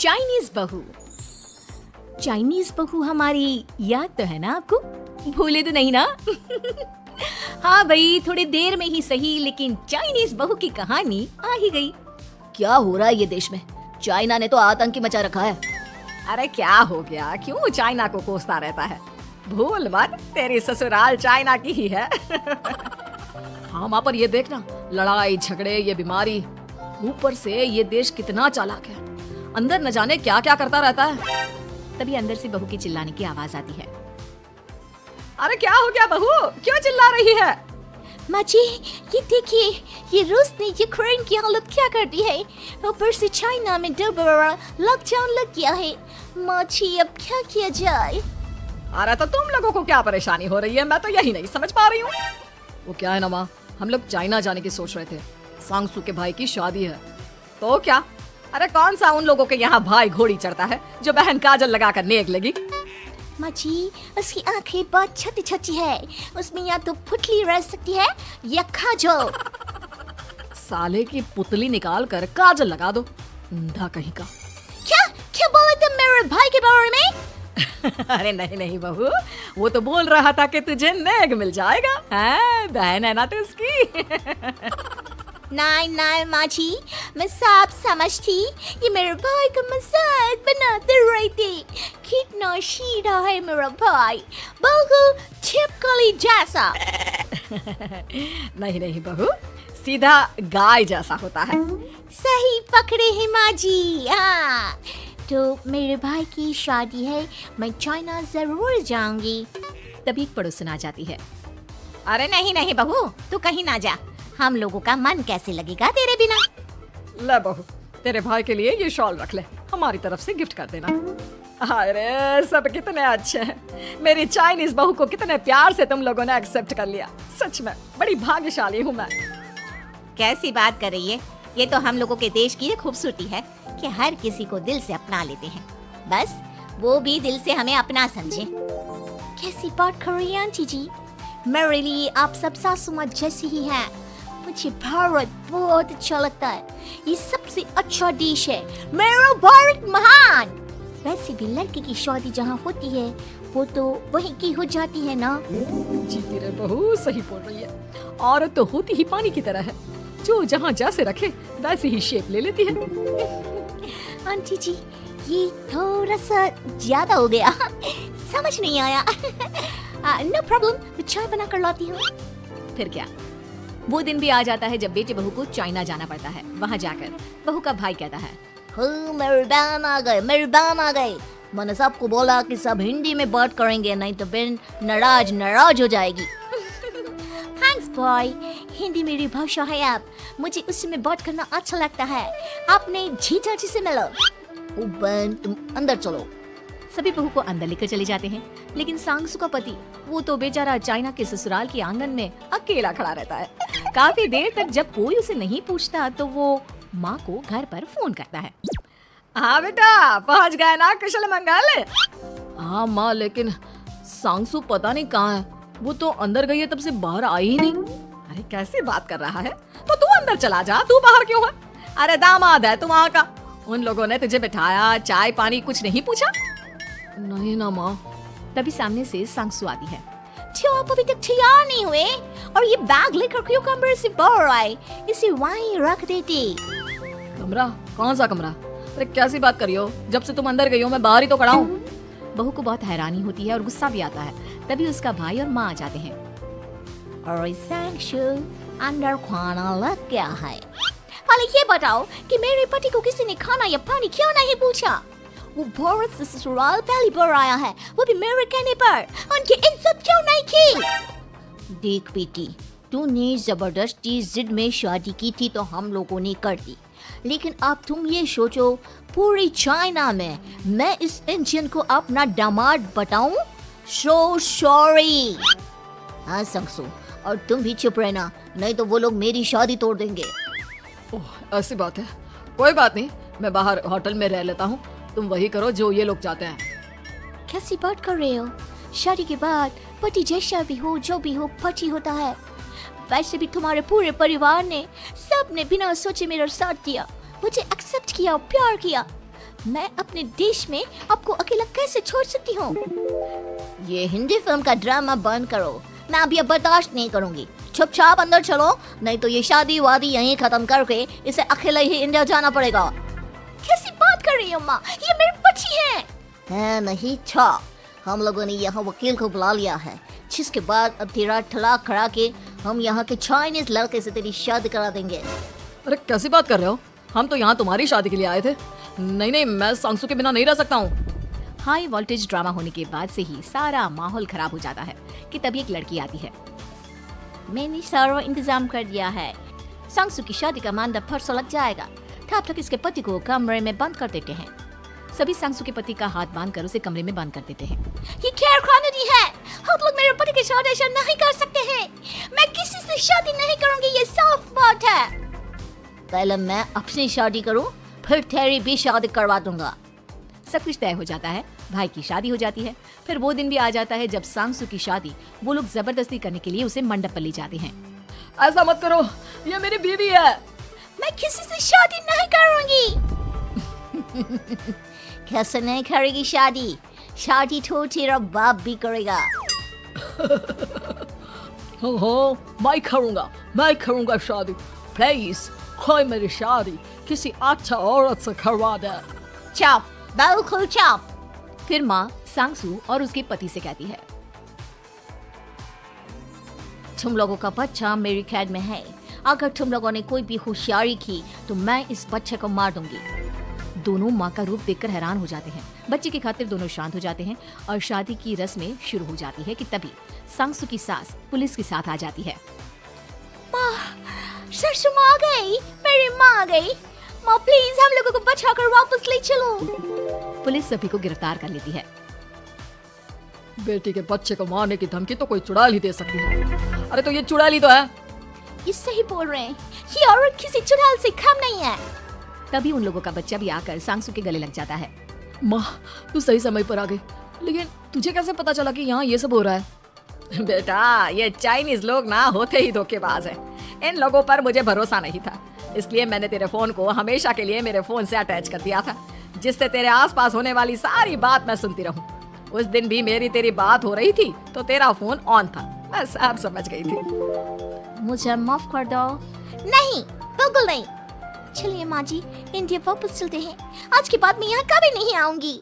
Chinese बहू। Chinese बहू हमारी याद तो है ना आपको? भूले तो नहीं ना? हाँ भाई, थोड़ी देर में ही सही, लेकिन चाइनीज बहू की कहानी आ ही गई। क्या हो रहा है ये देश में? चाइना ने तो आतंक ही मचा रखा है। अरे क्या हो गया, क्यों चाइना को कोसता रहता है? भूल मत, तेरी ससुराल चाइना की ही है। हाँ माँ, पर ये देखना, लड़ाई झगड़े, ये बीमारी, ऊपर से ये देश कितना चालाक है, अंदर न जाने क्या क्या करता रहता है। तभी अंदर से बहू की चिल्लाने की आवाज आती है। अरे क्या हो गया बहू, क्यों चिल्ला रही है? माँ जी, ये देखिए, ये रूस ने यूक्रेन की हालत क्या कर दी है। ऊपर से चाइना में दोबारा लॉकडाउन लग गया है। माँ जी, अब क्या किया जाए? अरे तो तुम लोगों को क्या परेशानी हो रही है, मैं तो यही नहीं समझ पा रही हूँ। वो क्या है ना माँ, हम लोग चाइना जाने की सोच रहे थे, सांगसू के भाई की शादी है। तो क्या? अरे कौन सा उन लोगों के यहाँ भाई घोड़ी चढ़ता है जो बहन काजल लगा कर नेक लगी? माँ जी, उसकी आंखें बहुत छोटी छोटी है, उसमें या तो पुतली रह सकती है या काजल। साले की पुतली निकाल कर काजल लगा दो, अंधा कहीं का। क्या क्या बोले तुम मेरे भाई के बारे में? अरे नहीं नहीं बहू, वो तो बोल रहा था कि तुझे नेक मिल जाएगा, बहन है ना तो उसकी। नहीं नहीं माँ जी, मैं सब समझती, ये मेरे भाई का मजाक बनाते रहते। कितना शीरा है मेरा भाई, बिल्कुल छिपकली जैसा। नहीं नहीं बहू, सीधा गाय जैसा होता है। सही पकड़े हैं माँ जी। हाँ, तो मेरे भाई की शादी है, मैं चाइना जरूर जाऊंगी। तभी एक पड़ोसन आ जाती है। अरे नहीं नहीं बहू, तू कहीं ना जा, हम लोगों का मन कैसे लगेगा तेरे बिना। ले बहू, तेरे भाई के लिए ये शॉल रख ले, हमारी तरफ से गिफ्ट कर देना। अरे सब कितने अच्छे हैं, मेरी चाइनीज बहू को कितने प्यार से तुम लोगों ने एक्सेप्ट कर लिया। सच में बड़ी भाग्यशाली हूँ मैं। कैसी बात कर रही है? ये तो हम लोगों के देश की खूबसूरती है कि हर किसी को दिल से अपना लेते हैं, बस वो भी दिल से हमें अपना समझे। कैसी बात कर रही हैं आंटी जी? मेरे लिए आप सब सासू माँ जैसी ही हैं। मुझे भारत बहुत अच्छा लगता है, ये सबसे अच्छा देश है, मेरा भारत महान। वैसे भी लड़के की शादी जहाँ होती है वो तो वहीं की हो जाती है ना। जीती रे बहू, सही बोल रही है। औरत तो होती ही पानी की तरह है, जो जहाँ जैसे रखे वैसे ही शेप ले लेती है। आंटी जी, ये थोड़ा सा ज्यादा हो गया, समझ नहीं आया। नो प्रॉब्लम, मैं चाय बना कर लाती हूँ। फिर क्या, वो दिन भी आ जाता है जब बेटे बहू को चाइना जाना पड़ता है। वहाँ जाकर बहू का भाई कहता है, मेरे बहन आ गए, मेरे बहन आ गए। मैंने सबको बोला कि सब हिंदी में बात करेंगे, नहीं तो बहन नाराज हो जाएगी। थैंक्स बॉय, हिंदी मेरी भाषा है, आप मुझे उसी में बात करना अच्छा लगता है। आपने जीजा जी से मिलो। ओ बहन, तुम अंदर चलो। सभी बहू को अंदर लेकर चले जाते हैं, लेकिन सांगसू का पति, वो तो बेचारा चाइना के ससुराल के आंगन में अकेला खड़ा रहता है। काफी देर तक जब कोई उसे नहीं पूछता तो वो माँ को घर पर फोन करता है। हाँ बेटा, पहुँच गए ना कुशल मंगल? हाँ माँ, लेकिन सांगसू पता नहीं कहाँ है, वो तो अंदर गई है तब से बाहर आई ही नहीं। अरे कैसी बात कर रहा है, तो तू अंदर चला जा, तू बाहर क्यों है? अरे दामाद है तू वहाँ का, उन लोगों ने तुझे बिठाया, चाय पानी कुछ नहीं पूछा? नहीं ना माँ। तभी सामने से सांगसू आती है। क्यों आप अभी तक तैयार नहीं हुए? और ये बैग लेकर क्यों कमरे से बाहर आए? इसे वहीं रख देते। कमरा? कौन सा कमरा? अरे कैसी बात कर रही हो, जब से तुम अंदर गई हो मैं बाहर ही तो खड़ा हूँ। बहू को बहुत हैरानी होती है और गुस्सा भी आता है। तभी उसका भाई और माँ आ जाते हैं। और सांगसू, अंदर खाना लग गया है। पहले ये बताओ कि मेरे पति को किसी ने खाना या पानी क्यों नहीं पूछा? वो भारत से ससुराल पहली बार आया है, वो भी मेरे कहने पर। उनकी इज्जत क्यों नहीं की? देख बेटी, तूने जबरदस्ती जिद में शादी की थी तो हम लोगों ने कर दी, लेकिन अब तुम ये सोचो, पूरी चाइना में मैं इस इंडियन को अपना दामाद बताऊं? So sorry. हाँ सांगसू, और तुम भी चुप रहना, नहीं तो वो लोग मेरी शादी तोड़ देंगे। ओह ऐसी बात है, कोई बात नहीं, मैं बाहर होटल में रह लेता हूँ, तुम वही करो जो ये लोग चाहते हैं। कैसी बात कर रहे हो? शादी के बाद पति जैसा भी हो, जो भी हो, पति होता है। वैसे भी तुम्हारे पूरे परिवार ने, सबने बिना सोचे मेरा साथ दिया, मुझे एक्सेप्ट किया, प्यार किया। मैं अपने देश में आपको अकेला कैसे छोड़ सकती हूँ? ये हिंदी फिल्म का ड्रामा बंद करो, मैं अब ये बर्दाश्त नहीं करूँगी। चुपचाप अंदर चलो, नहीं तो ये शादी वादी यहीं खत्म करके इसे अकेला ही इंडिया जाना पड़ेगा। कैसी बात कर रही हो माँ, ये मेरी बच्ची है। नहीं छा, हम लोगों ने यहाँ वकील को बुला लिया है, जिसके बाद अब तेरा तलाक करा के हम यहाँ के चाइनीज लड़के से तेरी शादी करा देंगे। अरे कैसी बात कर रहे हो? हम तो यहाँ तुम्हारी शादी के लिए आए थे। नहीं, मैं सांसू के बिना नहीं रह सकता हूँ। हाई वोल्टेज ड्रामा होने के बाद से ही सारा माहौल खराब हो जाता है कि तभी एक लड़की आती है। मैंने सारा इंतजाम कर दिया है, सांसू की शादी का मंडप परसों लग जाएगा। तब तक इसके पति को कमरे में बंद कर देते हैं। सभी सांसू के पति का हाथ बांधकर उसे कमरे में बंद कर देते हैं। ये क्या कानूनी है? हम लोग मेरे पति की शादी नहीं कर सकते हैं। मैं किसी से शादी नहीं करूंगी, ये साफ बात है। पहले मैं अपनी शादी करूं, फिर तेरी भी शादी करवा दूंगा। सब कुछ तय हो जाता है, भाई की शादी हो जाती है। फिर वो दिन भी आ जाता है जब सांसू की शादी वो लोग जबरदस्ती करने के लिए उसे मंडप पर ले जाते हैं। ऐसा मत करो, ये मेरी बीवी है। मैं किसी से शादी नहीं करूंगी। कैसे नहीं करेगी शादी? शादी तो तेरा बाप भी करेगा। हो, मैं करूंगा शादी। प्लीज कोई मेरी शादी किसी अच्छा औरत से करवा दे। चुप, बिल्कुल चुप। फिर माँ सांसू और उसके पति से कहती है, तुम लोगों का बच्चा मेरी कैद में है। अगर तुम लोगों ने कोई भी होशियारी की तो मैं इस बच्चे को मार दूंगी। दोनों माँ का रूप देखकर हैरान हो जाते हैं। बच्चे की खातिर दोनों शांत हो जाते हैं और शादी की रस्में शुरू हो जाती है कि तभी सांसू की सास पुलिस के साथ आ जाती है। माँ, सरसू माँ आ गई, मेरी माँ आ गई। माँ प्लीज हम लोगों को बचाकर वापस ले चलो। पुलिस सभी को गिरफ्तार कर लेती है। बेटी के बच्चे को मारने की धमकी तो कोई चुड़ैल ही दे सकती है। अरे तो ये चुड़ैल ही तो है। ये सही बोल रहे हैं, ये औरत किसी चुड़ैल से कम नहीं है। तभी उन लोगों का बच्चा भी आकर सांसू के गले लग जाता है। माँ, तू सही समय पर आ गई, लेकिन तुझे कैसे पता चला कि यहाँ ये सब हो रहा है? बेटा, ये चाइनीज लोग ना होते ही धोखेबाज है। इन लोगों पर मुझे भरोसा नहीं था, इसलिए मैंने तेरे फोन को हमेशा के लिए मेरे फोन से अटैच कर दिया था, जिससे तेरे आसपास होने वाली सारी बात मैं सुनती रहूं। उस दिन भी मेरी तेरी बात हो रही थी तो तेरा फोन ऑन था, मैं सब समझ गई थी। मुझे माफ कर दो। नहीं, बिल्कुल नहीं। चलिए माँ जी, इंडिया वापस चलते हैं। आज के बाद मैं यहाँ कभी नहीं आऊंगी।